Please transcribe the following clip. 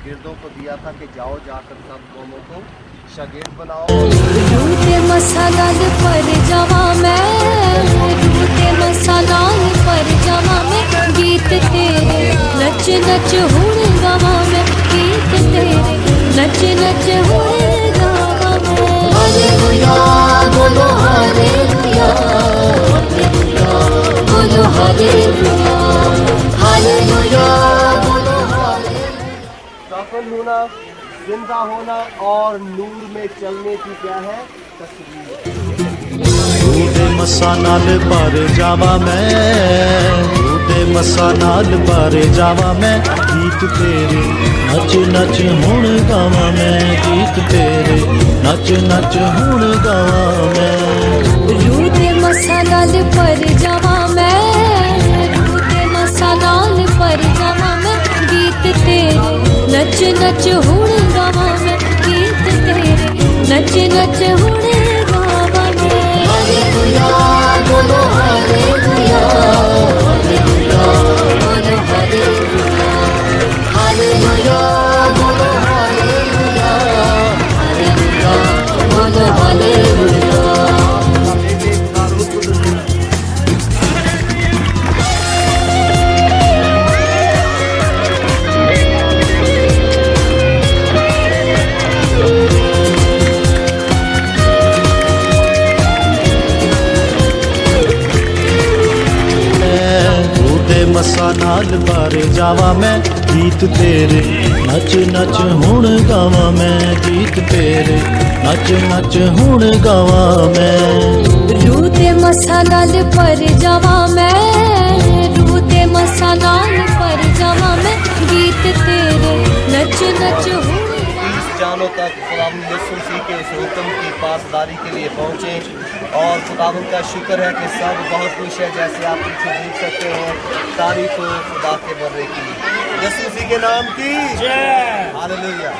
शागिर्दों को दिया था कि जाओ जाकर सब कौमों को शागिर्द बनाओ। रूठे मसालाल पर जावा मैं, रूठे मसालाल पर जावा मैं, गीत तेरे नच नच हुण गावा मैं, गीत तेरे नच नच हुण गावा मैं। हालेलुया बोलो हालेलुया, बोलो हालेलुया, हालेलुया बोलो हालेलुया। दाखिल होना, जिंदा होना और नूर में चलने की क्या है तस्वीर। रूदे मसा नाल पर जावा मैं, रूदे मसा नाल पर जावा मैं, गीत तेरे नच नच हुण गावा मैं, गीत तेरे नच नच हुण गावा मैं। रूदे मसालाल पर जावा मैं, रूदे मसालाल पर जावा मैं, गीत तेरे नच नच हुण गावा मैं, गीत तेरे नच नच हुण गावा मैं। हालेलुया बोलो हालेलुया, हालेलुया बोलो हालेलुया, हालेलुया बोलो हालेलुया, हालेलुया बोलो हालेलुया। रूदे मसा नाल पर जावा मैं, गीत तेरे नच नच हुण गावा मैं, गीत तेरे नच नच हुण गावा मैं। रूदे मसालाल पर जावा मैं, रूदे मसालाल पर जावा मैं, गीत तेरे नच नच हुण। 30 जानों तक खुदावंद यीशु मसीह के इस हुक्म की पासदारी के लिए पहुँचे और खुदावंद का शुक्र है कि सब बहुत खुश है। जैसे आप पीछे देख सकते हैं, तारीफ हो खुदा के बर्रे की, यीशु मसीह के नाम की जय। हालेलुया।